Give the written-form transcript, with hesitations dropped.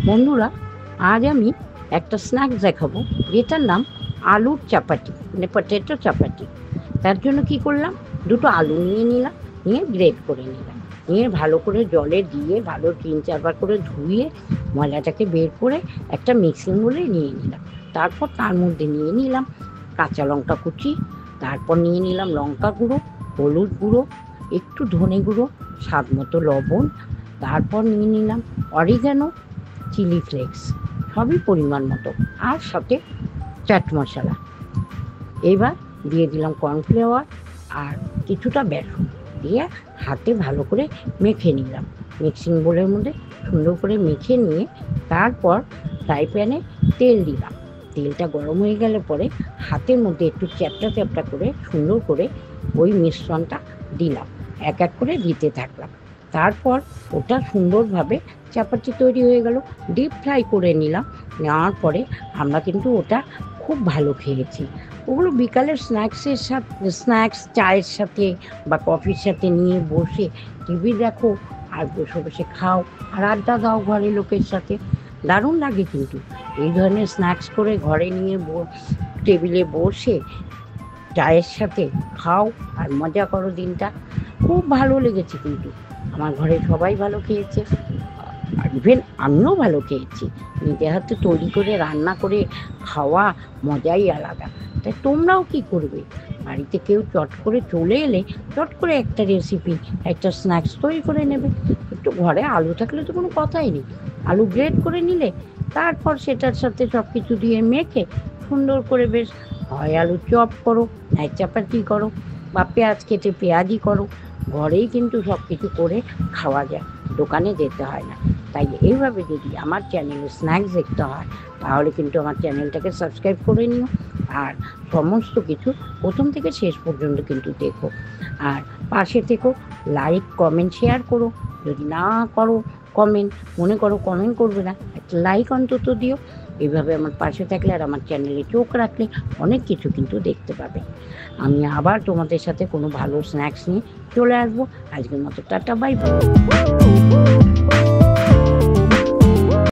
বন্ধুরা, আজ আমি একটা স্ন্যাক্স দেখাবো যেটার নাম আলুর চাপাটি, মানে পটেটো চাপাটি। তার জন্য কি করলাম, দুটো আলু নিয়ে নিলাম, নিয়ে গ্রেট করে নিলাম, নিয়ে ভালো করে জলে দিয়ে ভালো 3-4 বার করে ধুয়ে ময়লাটাকে বের করে একটা মিক্সিং বলে নিয়ে নিলাম। তারপর তার মধ্যে নিয়ে নিলাম কাঁচা লঙ্কা কুচি, তারপর নিয়ে নিলাম লঙ্কা গুঁড়ো, হলুদ গুঁড়ো, একটু ধনে গুঁড়ো, স্বাদ মতো লবণ, তারপর নিয়ে নিলাম অরিগানো, চিলি ফ্লেক্স, সবই পরিমাণ মতো, আর সাথে চাট মশলা। এবার দিয়ে দিলাম কর্নফ্লাওয়ার আর কিছুটা বেসন, দিয়ে হাতে ভালো করে মেখে নিলাম। মিক্সিং বোলের মধ্যে সুন্দর করে মেখে নিয়ে তারপর ফ্রাই প্যানে তেল দিলাম। তেলটা গরম হয়ে গেলে পরে হাতের মধ্যে একটু চ্যাপটা চ্যাপটা করে সুন্দর করে ওই মিশ্রণটা দিলাম, এক এক করে দিতে থাকলাম। তারপর ওটা সুন্দরভাবে চাপাটি তৈরি হয়ে গেল। ডিপ ফ্রাই করে নিলাম, নেওয়ার পরে আমরা কিন্তু ওটা খুব ভালো খেয়েছি। ওগুলো বিকালের স্ন্যাক্সের সাথে, স্ন্যাক্স চায়ের সাথে বা কফির সাথে নিয়ে বসে টিভি দেখো আর বসে বসে খাও আর আড্ডা দাও ঘরের লোকের সাথে, দারুণ লাগে। কিন্তু এই ধরনের স্ন্যাক্স করে ঘরে নিয়ে টেবিলে বসে চায়ের সাথে খাও আর মজা করো দিনটা। খুব ভালো লেগেছে, কিন্তু আমার ঘরে সবাই ভালো খেয়েছে, আর ইভেন আমিও ভালো খেয়েছি। নিজে হাতে তৈরি করে রান্না করে খাওয়া মজাই আলাদা। তাই তোমরাও কি করবে, বাড়িতে কেউ চট করে চলে এলে চট করে একটা রেসিপি, একটা স্ন্যাক্স তৈরি করে নেবে। একটু ঘরে আলু থাকলে তো কোনো কথাই নেই, আলু গ্রেট করে নিলে, তারপর সেটার সাথে সব কিছু দিয়ে মেখে সুন্দর করে বেশ হয় আলু চপ করো, নাই চাপাতি করো, বা পেঁয়াজ কেটে পেঁয়াজি করো, ঘরেই কিন্তু সব কিছু করে খাওয়া যায়, দোকানে যেতে হয় না। তাই এইভাবে যদি আমার চ্যানেলে স্ন্যাক্স দেখতে হয় তাহলে কিন্তু আমার চ্যানেলটাকে সাবস্ক্রাইব করে নিও, আর সমস্ত কিছু প্রথম থেকে শেষ পর্যন্ত কিন্তু দেখো, আর পাশে থেকো, লাইক কমেন্ট শেয়ার করো। যদি না করো কমেন্ট, মনে করো কমেন্ট করবে না, একটা লাইক অন্তত দিও। এইভাবে আমার পাশে থাকলে আর আমার চ্যানেলে চোখ রাখলে অনেক কিছু কিন্তু দেখতে পাবে। আমি আবার তোমাদের সাথে কোনো ভালো স্ন্যাক্স নিয়ে চলে আসবো। আজকের মতো টাটা, বাই বাই।